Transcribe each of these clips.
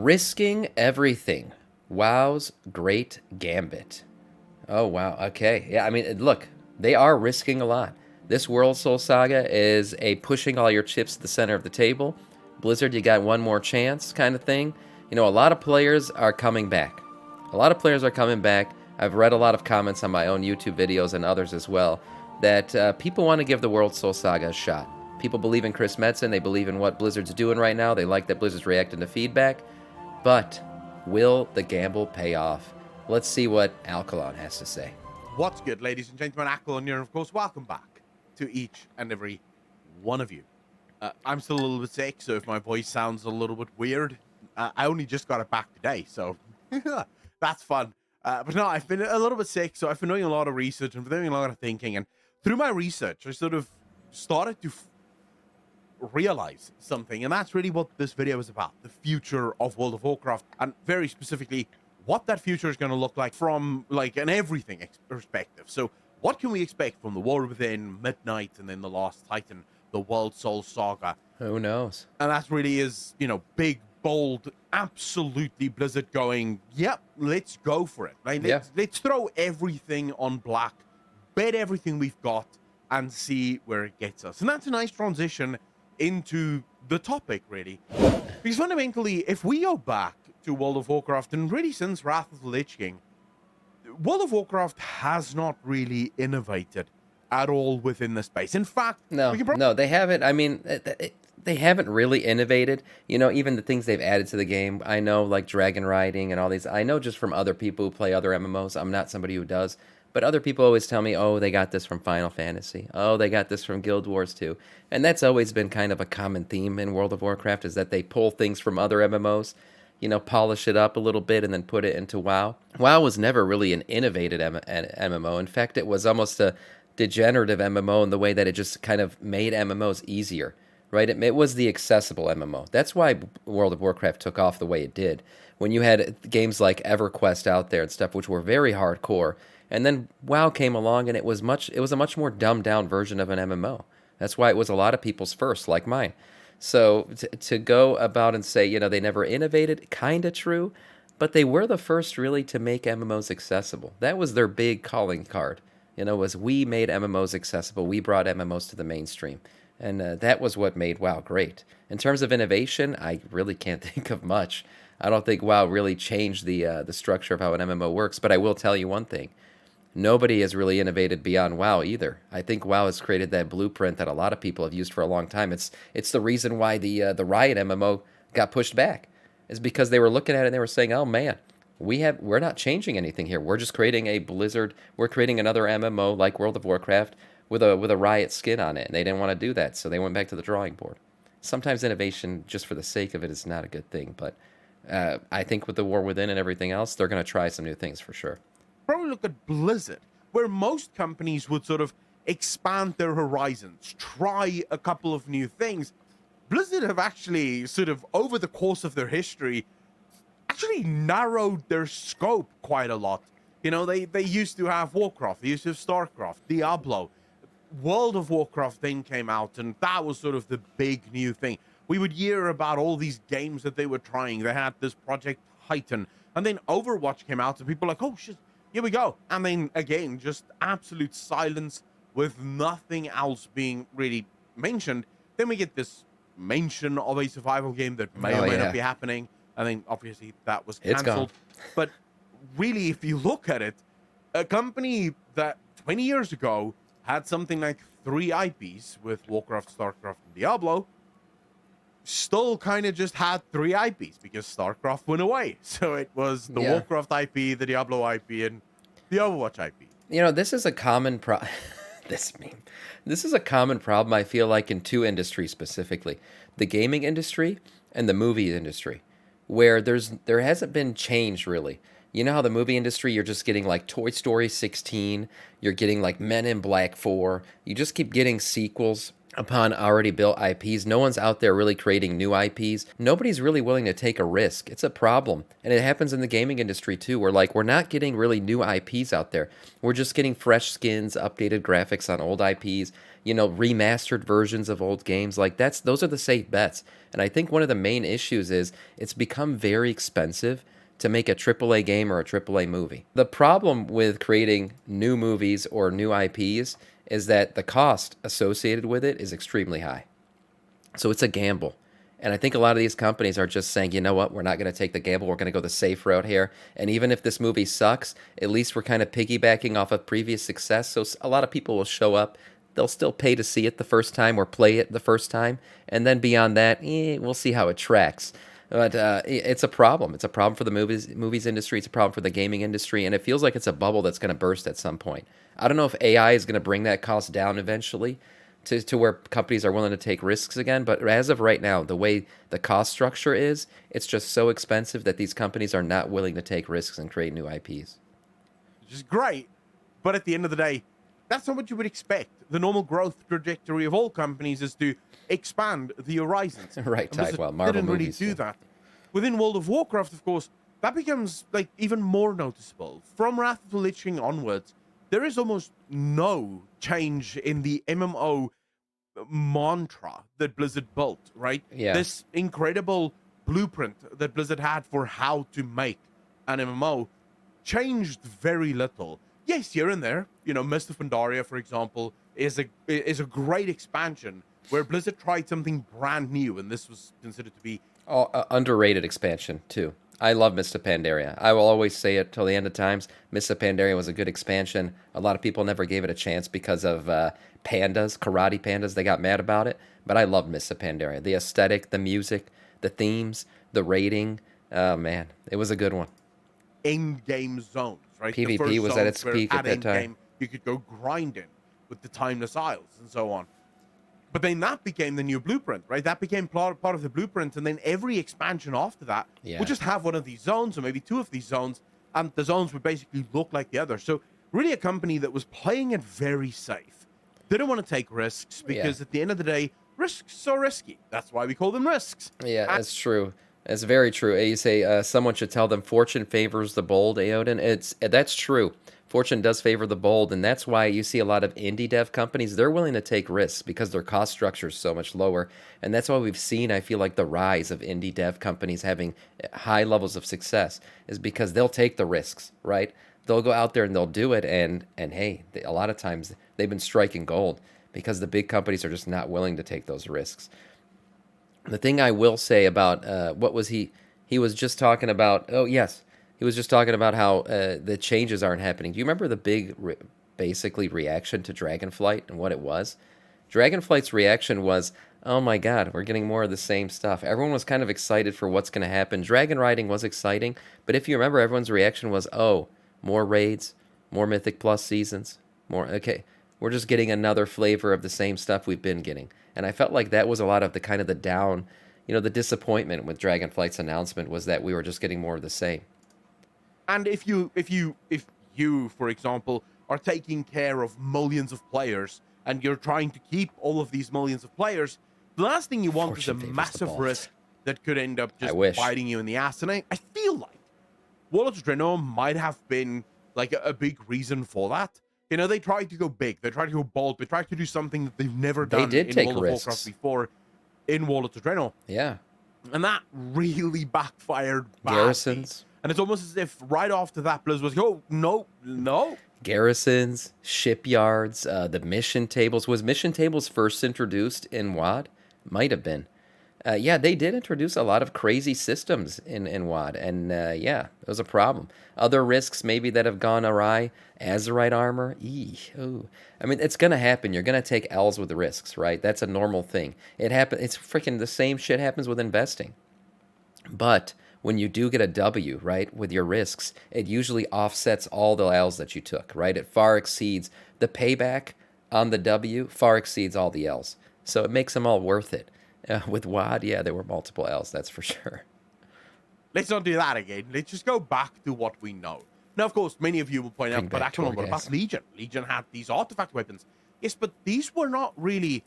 Risking everything. WoW's great gambit. Oh, wow. Okay. Yeah, I mean, look, they are risking a lot. This World Soul Saga is a pushing all your chips to the center of the table. Blizzard, you got one more chance kind of thing. You know, a lot of players are coming back. A lot of players are coming back. I've read a lot of comments on my own YouTube videos and others as well that people want to give the World Soul Saga a shot. People believe in Chris Metzen. They believe in what Blizzard's doing right now. They like that Blizzard's reacting to feedback. But will the gamble pay off? Let's see what Alkalon has to say. What's good, ladies and gentlemen? Ackle here, and of course, welcome back to each and every one of you. I'm still a little bit sick, so if my voice sounds a little bit weird, I only just got it back today, so that's fun. But no, I've been a little bit sick, so I've been doing a lot of research and doing a lot of thinking, and through my research, I sort of started to realize something, and that's really what this video is about: the future of World of Warcraft, and very specifically what that future is going to look like from like an everything perspective. So what can we expect from the War Within, Midnight, and then the Last Titan, the World Soul Saga? Who knows? And that really is, you know, big, bold, absolutely Blizzard going, yep, let's go for it. Right? Let's throw everything on black, bet everything we've got, and see where it gets us. And that's a nice transition into the topic, really. Because fundamentally, if we go back to World of Warcraft, and really since Wrath of the Lich King, World of Warcraft has not really innovated at all within the space. In fact, no, they haven't. I mean, they haven't really innovated. You know, even the things they've added to the game. I know, like dragon riding and all these. I know just from other people who play other MMOs. I'm not somebody who does. But other people always tell me, oh, they got this from Final Fantasy. Oh, they got this from Guild Wars 2. And that's always been kind of a common theme in World of Warcraft, is that they pull things from other MMOs, you know, polish it up a little bit and then put it into WoW. WoW was never really an innovated MMO. In fact, it was almost a degenerative MMO in the way that it just kind of made MMOs easier, right? It was the accessible MMO. That's why World of Warcraft took off the way it did. When you had games like EverQuest out there and stuff, which were very hardcore, and then WoW came along, and it was a much more dumbed down version of an MMO. That's why it was a lot of people's first, like mine. So to go about and say, you know, they never innovated, kind of true, but they were the first really to make MMOs accessible. That was their big calling card. You know, was we made MMOs accessible. We brought MMOs to the mainstream. And that was what made WoW great. In terms of innovation, I really can't think of much. I don't think WoW really changed the structure of how an MMO works, but I will tell you one thing. Nobody has really innovated beyond WoW either. I think WoW has created that blueprint that a lot of people have used for a long time. It's the reason why the Riot MMO got pushed back, is because they were looking at it and they were saying, "Oh man, we're not changing anything here. We're just creating a Blizzard. We're creating another MMO like World of Warcraft with a Riot skin on it." And they didn't want to do that, so they went back to the drawing board. Sometimes innovation, just for the sake of it, is not a good thing. But I think with the War Within and everything else, they're going to try some new things for sure. Probably look at Blizzard, where most companies would sort of expand their horizons, try a couple of new things. Blizzard have actually sort of, over the course of their history, actually narrowed their scope quite a lot. You know, they used to have Warcraft, they used to have StarCraft, Diablo. World of Warcraft then came out, and that was sort of the big new thing. We would hear about all these games that they were trying. They had this Project Titan, and then Overwatch came out, and people were like, oh shit, here we go. And then again, just absolute silence with nothing else being really mentioned. Then we get this mention of a survival game that may or may not be happening. And then obviously that was cancelled. But really, if you look at it, a company that 20 years ago had something like 3 IPs with Warcraft, StarCraft, and Diablo, still kind of just had 3 IPs because StarCraft went away. So it was the Warcraft IP, the Diablo IP, and the Overwatch IP. You know, this is a common this is a common problem, I feel like, in 2 industries specifically: the gaming industry and the movie industry, where there hasn't been change really. You know how the movie industry, you're just getting like Toy Story 16, you're getting like Men in Black 4, you just keep getting sequels upon already built IPs. No one's out there really creating new IPs. Nobody's really willing to take a risk. It's a problem. And it happens in the gaming industry too, where like we're not getting really new IPs out there. We're just getting fresh skins, updated graphics on old IPs, remastered versions of old games. Like those are the safe bets. And I think one of the main issues is it's become very expensive to make a AAA game or a AAA movie. The problem with creating new movies or new IPs is that the cost associated with it is extremely high. So it's a gamble. And I think a lot of these companies are just saying, you know what, we're not going to take the gamble. We're going to go the safe route here. And even if this movie sucks, at least we're kind of piggybacking off of previous success. So a lot of people will show up. They'll still pay to see it the first time or play it the first time. And then beyond that, we'll see how it tracks. But it's a problem. It's a problem for the movies industry. It's a problem for the gaming industry. And it feels like it's a bubble that's going to burst at some point. I don't know if AI is going to bring that cost down eventually to where companies are willing to take risks again. But as of right now, the way the cost structure is, it's just so expensive that these companies are not willing to take risks and create new IPs. Which is great. But at the end of the day, that's not what you would expect. The normal growth trajectory of all companies is to expand the horizons. Right, Ty. Well, Marvel didn't really movies do that. Within World of Warcraft, of course, that becomes like even more noticeable. From Wrath of the Lich King onwards, there is almost no change in the MMO mantra that Blizzard built, right? Yeah. This incredible blueprint that Blizzard had for how to make an MMO changed very little. Yes, here and there, Mist of Pandaria, for example, is a great expansion where Blizzard tried something brand new, and this was considered to be underrated expansion too. I love Mist of Pandaria. I will always say it till the end of times. Mist of Pandaria was a good expansion. A lot of people never gave it a chance because of pandas, karate pandas. They got mad about it. But I love Mist of Pandaria. The aesthetic, the music, the themes, the rating. Oh, man. It was a good one. In-game zones, right? PvP was at its peak at that time. You could go grinding with the Timeless Isles and so on. But then that became the new blueprint, right? That became part of the blueprint, and then every expansion after that would just have one of these zones, or maybe two of these zones, and the zones would basically look like the other. So really a company that was playing it very safe. Didn't want to take risks, because at the end of the day, risks are risky. That's why we call them risks. Yeah, that's true. That's very true. You say someone should tell them fortune favors the bold, Aodin. That's true. Fortune does favor the bold, and that's why you see a lot of indie dev companies, they're willing to take risks because their cost structure is so much lower. And that's why we've seen, I feel like, the rise of indie dev companies having high levels of success is because they'll take the risks, right? They'll go out there and they'll do it, and hey, a lot of times they've been striking gold because the big companies are just not willing to take those risks. The thing I will say about what was he was just talking about, he was just talking about how the changes aren't happening. Do you remember the big, basically, reaction to Dragonflight and what it was? Dragonflight's reaction was, oh my god, we're getting more of the same stuff. Everyone was kind of excited for what's going to happen. Dragon riding was exciting, but if you remember, everyone's reaction was, oh, more raids, more Mythic Plus seasons, okay, we're just getting another flavor of the same stuff we've been getting. And I felt like that was a lot of the kind of the down, the disappointment with Dragonflight's announcement was that we were just getting more of the same. And if you, for example, are taking care of millions of players and you're trying to keep all of these millions of players, the last thing you want is a massive risk that could end up just biting you in the ass. And I feel like World of Draenor might have been like a big reason for that. They tried to go big, they tried to go bold, they tried to do something that they've never done in World of Warcraft before in World of Draenor. Yeah. And that really backfired badly. Garrisons. And it's almost as if right after that, Blizzard was, oh, no. Garrisons, shipyards, the mission tables. Was mission tables first introduced in WoD? Might have been. Yeah, they did introduce a lot of crazy systems in WoD, and it was a problem. Other risks maybe that have gone awry, Azerite armor, ooh. I mean, it's going to happen. You're going to take L's with the risks, right? That's a normal thing. It's freaking the same shit happens with investing. But when you do get a W, right, with your risks, it usually offsets all the L's that you took, right? It far exceeds the payback on the W, far exceeds all the L's. So it makes them all worth it. With WoD, there were multiple L's, that's for sure. Let's not do that again. Let's just go back to what we know. Now, of course, many of you will point out, but actually, what about Legion? Legion had these artifact weapons. Yes, but these were not really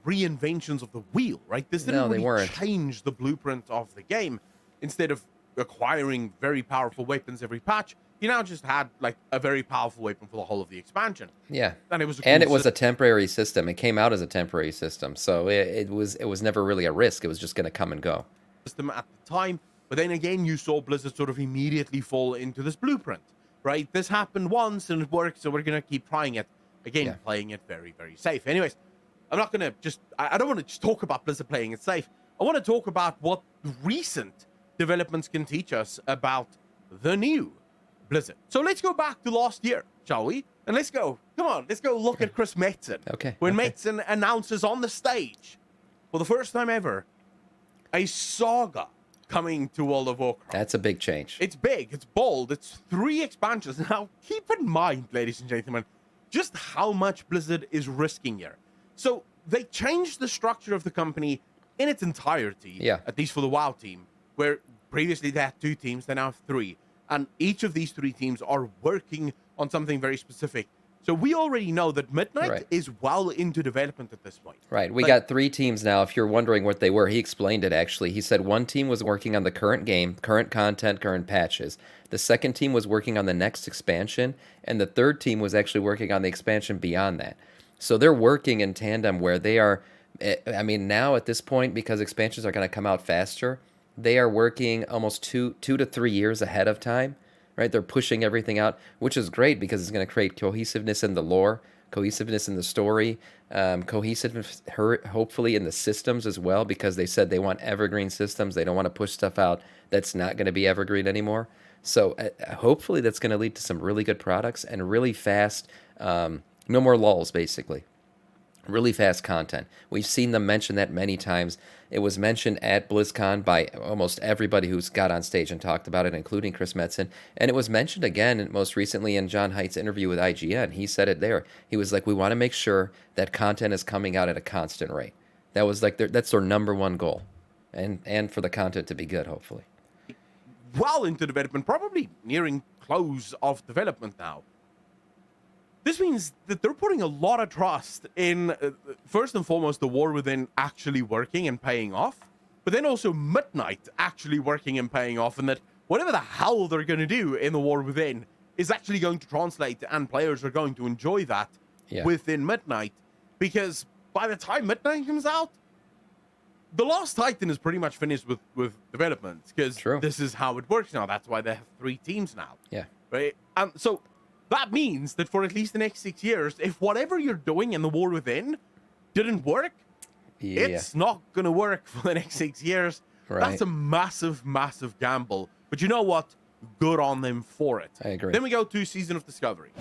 reinventions of the wheel, right? This didn't No, they really weren't. change the blueprint of the game. Instead of acquiring very powerful weapons every patch, you now just had like a very powerful weapon for the whole of the expansion. Yeah. And it was a And cool it was a temporary system. It came out as a temporary system. So it was never really a risk. It was just going to come and go. system at the time. But then again, you saw Blizzard sort of immediately fall into this blueprint, right? This happened once and it worked, so we're going to keep trying it. Again, Yeah. playing it very, very safe. Anyways, I'm not going to I don't want to just talk about Blizzard playing it safe. I want to talk about what recent developments can teach us about the new Blizzard. So let's go back to last year, shall we? And let's go look at Chris Metzen. Okay. When okay. Metzen announces on the stage, for the first time ever, a saga coming to World of Warcraft. That's a big change. It's big, it's bold, it's 3 expansions. Now, keep in mind, ladies and gentlemen, just how much Blizzard is risking here. So, they changed the structure of the company in its entirety, Yeah. at least for the WoW team, where previously they had 2 teams, they now have 3. And each of these 3 teams are working on something very specific. So we already know that Midnight Right. is well into development at this point. Right. We Like, got 3 teams now. If you're wondering what they were, he explained it actually. He said one team was working on the current game, current content, current patches. The second team was working on the next expansion, and the third team was actually working on the expansion beyond that. So they're working in tandem where they are, I mean, now at this point, because expansions are going to come out faster, they are working almost 2 to 3 years ahead of time. Right, they're pushing everything out, which is great because it's going to create cohesiveness in the lore, cohesiveness in the story, cohesiveness hopefully in the systems as well, because they said they want evergreen systems. They don't want to push stuff out that's not going to be evergreen anymore. So hopefully that's going to lead to some really good products and really fast, no more lulls, basically. Really fast content. We've seen them mention that many times. It was mentioned at BlizzCon by almost everybody who's got on stage and talked about it, including Chris Metzen. And it was mentioned again most recently in John Haidt's interview with IGN. He said it there. He was like, we want to make sure that content is coming out at a constant rate. That was like that's their number one goal. And for the content to be good, hopefully. well into development, probably nearing close of development now. This means that they're putting a lot of trust in, first and foremost, the War Within actually working and paying off, but then also Midnight actually working and paying off, and that whatever the hell they're going to do in the War Within is actually going to translate, and players are going to enjoy that within Midnight, because by the time Midnight comes out, The Lost Titan is pretty much finished with development, because this is how it works now. That's why they have 3 teams now. Yeah. Right? And so that means that for at least the next 6 years, if whatever you're doing in the War Within didn't work, it's not going to work for the next 6 years. Right. That's a massive, massive gamble. But you know what? Good on them for it. I agree. Then we go to Season of Discovery.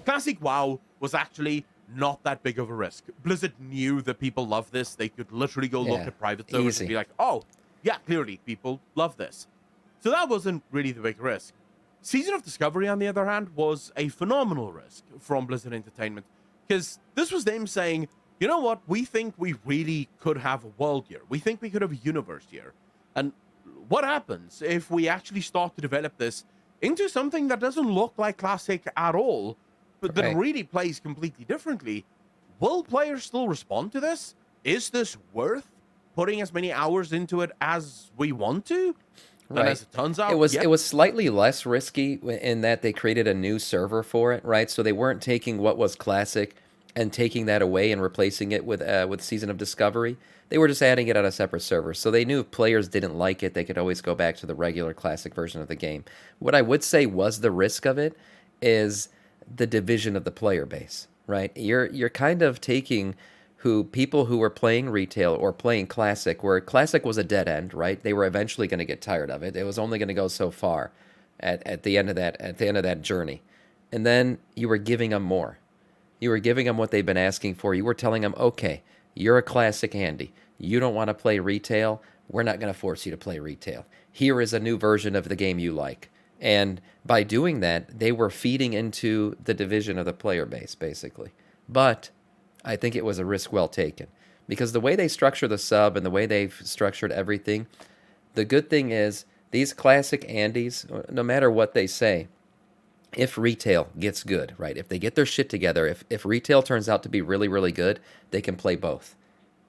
Classic WoW was actually not that big of a risk. Blizzard knew that people love this. They could literally go look at private servers and be like, oh, yeah, clearly people love this. So that wasn't really the big risk. Season of Discovery, on the other hand, was a phenomenal risk from Blizzard Entertainment, because this was them saying, you know what, we think we really could have a world here. We think we could have a universe here. And what happens if we actually start to develop this into something that doesn't look like Classic at all, but that really plays completely differently? Will players still respond to this? Is this worth putting as many hours into it as we want to? And as it turns out, it was slightly less risky in that they created a new server for it, right? So they weren't taking what was Classic and taking that away and replacing it with Season of Discovery. They were just adding it on a separate server. So they knew if players didn't like it, they could always go back to the regular Classic version of the game. What I would say was the risk of it is the division of the player base, right? You're kind of taking people who were playing retail or playing Classic, where Classic was a dead end, right? They were eventually going to get tired of it. It was only going to go so far at the end of that journey. And then you were giving them more. You were giving them what they've been asking for. You were telling them, okay, you're a Classic Andy. You don't want to play retail. We're not going to force you to play retail. Here is a new version of the game you like. And by doing that, they were feeding into the division of the player base, basically. But I think it was a risk well taken, because the way they structure the sub and the way they've structured everything, the good thing is these Classic Andys, no matter what they say, if retail gets good, right? If they get their shit together, if retail turns out to be really, really good, they can play both.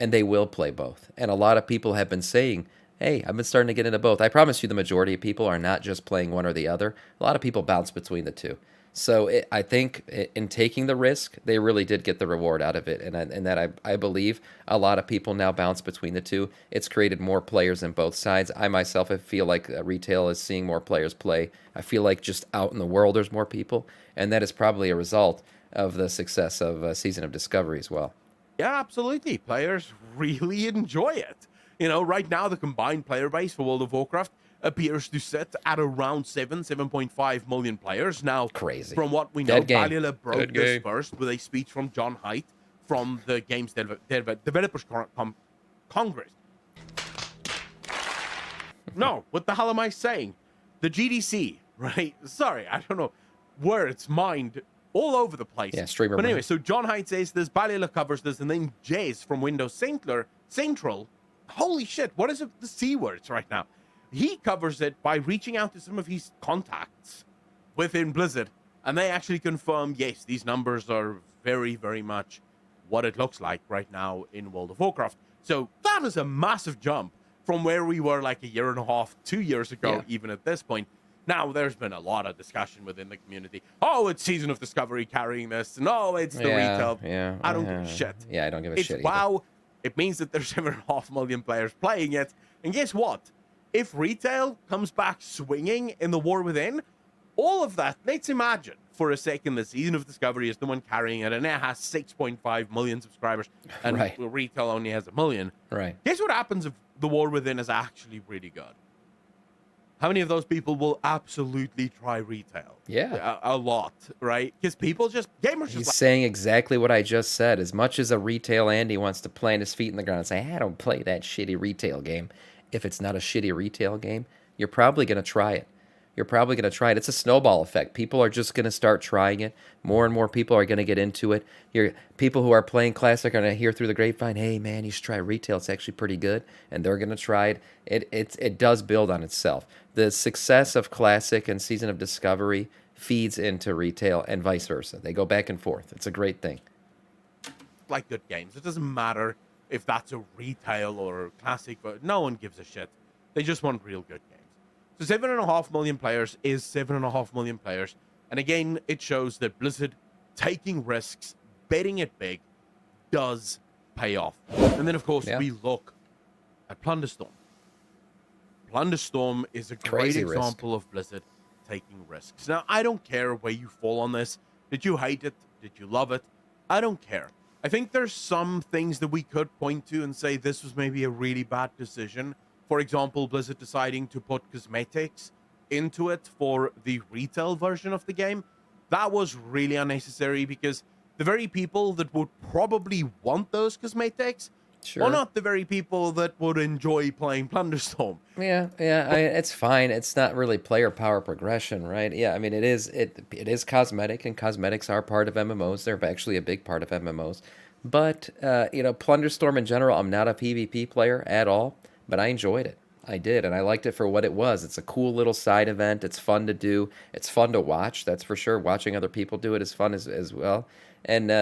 and they will play both. And a lot of people have been saying, hey, I've been starting to get into both. I promise you the majority of people are not just playing one or the other. A lot of people bounce between the two. So I think in taking the risk, they really did get the reward out of it. And that I believe a lot of people now bounce between the two. It's created more players on both sides. I myself, I feel like retail is seeing more players play. I feel like just out in the world, there's more people. And that is probably a result of the success of Season of Discovery as well. Yeah, absolutely. Players really enjoy it. You know, right now the combined player base for World of Warcraft appears to sit at around 7.5 million players. Now, Crazy. from what we know, Dead game. Balula broke Dead this game. first with a speech from John Haidt from the Games Developers Congress. No, what the hell am I saying? The GDC, right? Sorry, I don't know. Words, mind, all over the place. Yeah, streamer But anyway, brain. so John Haidt says this, Balula covers this, and then Jace from Windows Central, holy shit, what is it, the C words right now? He covers it by reaching out to some of his contacts within Blizzard, and they actually confirm, yes, these numbers are very, very much what it looks like right now in World of Warcraft. So that is a massive jump from where we were like a year and a half, 2 years ago, Yeah. even at this point. Now, there's been a lot of discussion within the community. Oh, it's Season of Discovery carrying this. No, it's the retail. Yeah, I don't give a shit. Yeah, I don't give a It's shit either. WoW. It means that there's 7.5 million players playing it. And guess what? If retail comes back swinging in the War Within, all of that, let's imagine for a second the Season of Discovery is the one carrying it, and it has 6.5 million subscribers, and Right. retail only has 1 million. Right. Guess what happens if the War Within is actually really good? How many of those people will absolutely try retail? Yeah. A lot, right? Because people gamers He's just saying exactly what I just said. As much as a retail Andy wants to plant his feet in the ground and say, I don't play that shitty retail game. If it's not a shitty retail game, you're probably going to try it. You're probably going to try it. It's a snowball effect. People are just going to start trying it. More and more people are going to get into it. People who are playing Classic are going to hear through the grapevine, hey, man, you should try retail. It's actually pretty good. And they're going to try it. It does build on itself. The success of Classic and Season of Discovery feeds into retail and vice versa. They go back and forth. It's a great thing. like good games. It doesn't matter if that's a retail or classic, but no one gives a shit. They just want real good games. So 7.5 million players is 7.5 million players. And again, it shows that Blizzard taking risks, betting it big, does pay off. And then, of course, we look at Plunderstorm. Plunderstorm is a great example of Blizzard taking risks. Now, I don't care where you fall on this. Did you hate it? Did you love it? I don't care. I think there's some things that we could point to and say this was maybe a really bad decision. For example, Blizzard deciding to put cosmetics into it for the retail version of the game. That was really unnecessary because the very people that would probably want those cosmetics are not the very people that would enjoy playing Plunderstorm. Yeah, it's fine. It's not really player power progression, right? Yeah, I mean, it is cosmetic, and cosmetics are part of MMOs. They're actually a big part of MMOs. But, Plunderstorm in general, I'm not a PvP player at all, but I enjoyed it. I did, and I liked it for what it was. It's a cool little side event. It's fun to do. It's fun to watch, that's for sure. Watching other people do it is fun as well. And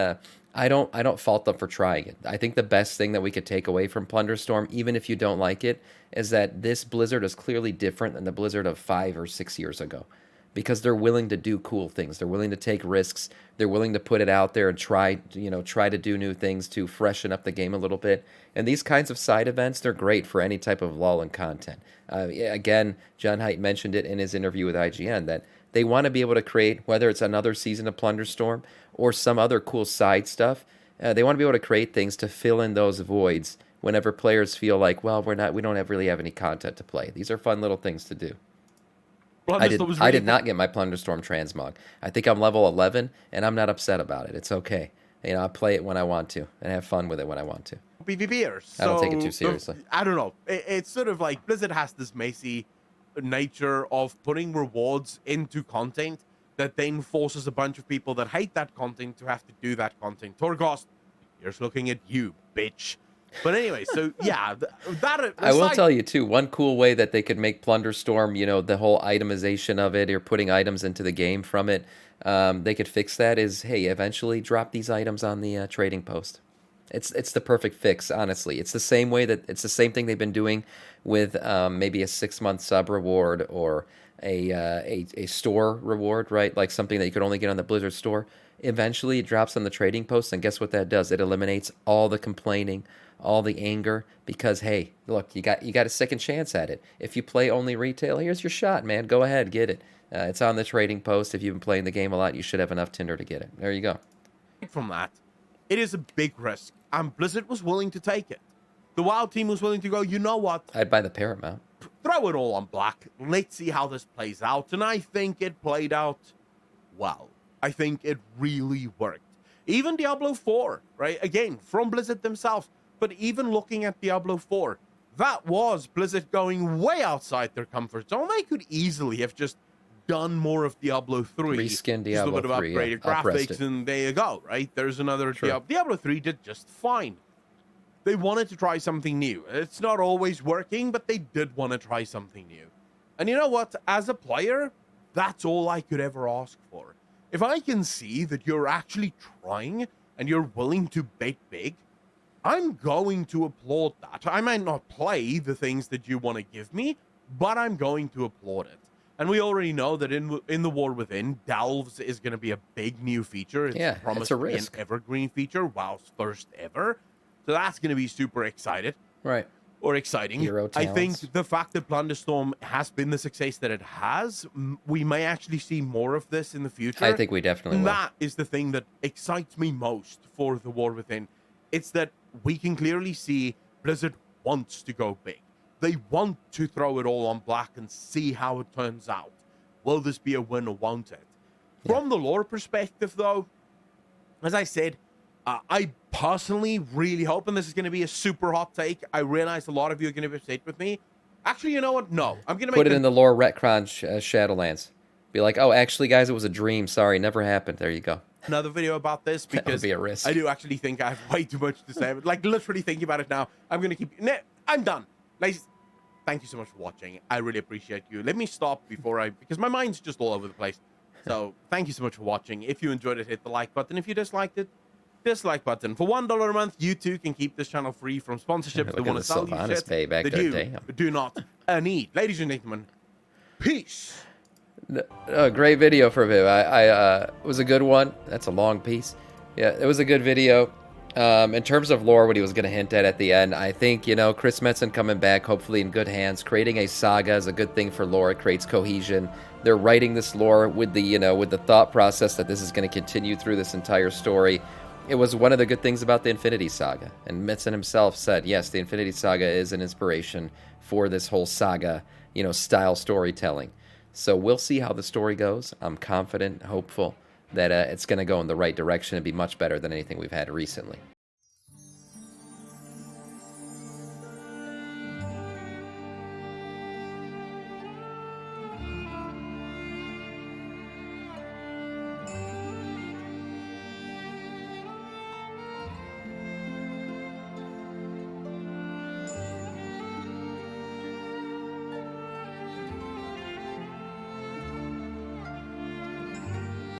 I don't fault them for trying it. I think the best thing that we could take away from Plunderstorm, even if you don't like it, is that this Blizzard is clearly different than the Blizzard of 5 or 6 years ago. Because they're willing to do cool things. They're willing to take risks. They're willing to put it out there and try to do new things to freshen up the game a little bit. And these kinds of side events, they're great for any type of lull in content. Again, John Haidt mentioned it in his interview with IGN that they want to be able to create, whether it's another season of Plunderstorm or some other cool side stuff, they want to be able to create things to fill in those voids whenever players feel like, well, we don't really have any content to play. These are fun little things to do. I did not get my Plunderstorm transmog. I think I'm level 11, and I'm not upset about it. It's okay. I play it when I want to and have fun with it when I want to. PvPers. So I don't take it too seriously. I don't know. It's sort of like Blizzard has this messy nature of putting rewards into content that then forces a bunch of people that hate that content to have to do that content. Torgost, here's looking at you, bitch. But anyway, so yeah, I will tell you too, one cool way that they could make Plunderstorm, the whole itemization of it, or putting items into the game from it, they could fix that is, hey, eventually drop these items on the trading post. It's the perfect fix, honestly. It's the same way that it's the same thing they've been doing with maybe a 6-month sub reward or a store reward, right? Like something that you could only get on the Blizzard store. Eventually, it drops on the trading post, and guess what that does? It eliminates all the complaining, all the anger, because hey, look, you got a second chance at it. If you play only retail, here's your shot, man. Go ahead, get it. It's on the trading post. If you've been playing the game a lot, you should have enough Tinder to get it. There you go. From that, it is a big risk, and Blizzard was willing to take it. The WoW team was willing to go, you know what? I'd buy the Paramount. Throw it all on black. Let's see how this plays out. And I think it played out well. I think it really worked. Even Diablo 4, right? Again, from Blizzard themselves. But even looking at Diablo 4, that was Blizzard going way outside their comfort zone. They could easily have just done more of Diablo 3. Reskin just a Diablo little bit of 3, upgraded yeah. Uprest graphics, it. and there you go, right? There's another True. Diablo 3 did just fine. They wanted to try something new. It's not always working, but they did want to try something new. And you know what? As a player, that's all I could ever ask for. If I can see that you're actually trying and you're willing to bet big, I'm going to applaud that. I might not play the things that you want to give me, but I'm going to applaud it. And we already know that in the War Within, Delves is going to be a big new feature. It's promised a to be an risk. evergreen feature, WoW's first ever. So that's going to be super exciting. Hero I think talents. the fact that Plunderstorm has been the success that it has, we may actually see more of this in the future. I think we definitely will. That is the thing that excites me most for the War Within. It's that we can clearly see Blizzard wants to go big. They want to throw it all on black and see how it turns out. Will this be a win or won't it? Yeah. From the lore perspective, though, as I said, I personally really hope, and this is going to be a super hot take. I realize a lot of you are going to be upset with me. Actually, you know what? No, I'm going to Put it in the lore retcon Shadowlands. Be like, oh, actually, guys, it was a dream. Sorry, never happened. There you go. Another video about this That would because be a risk. I do actually think I have way too much to say. Like literally thinking about it now, I'm going to keep. No, I'm done. Ladies, thank you so much for watching. I really appreciate you. Let me stop because my mind's just all over the place. So thank you so much for watching. If you enjoyed it, hit the like button. If you disliked it, dislike button. For $1 a month, you too can keep this channel free from sponsorships that Look want at to the sell you Sylvanas shit pay back that there, you damn. do not need. Ladies and gentlemen, peace. Great video for him. It was a good one. That's a long piece. Yeah, it was a good video. In terms of lore, what he was going to hint at the end, I think, Chris Metzen coming back, hopefully in good hands. Creating a saga is a good thing for lore. It creates cohesion. They're writing this lore with the thought process that this is going to continue through this entire story. It was one of the good things about the Infinity Saga. And Metzen himself said, yes, the Infinity Saga is an inspiration for this whole saga, style storytelling. So we'll see how the story goes. I'm confident, hopeful that it's going to go in the right direction and be much better than anything we've had recently.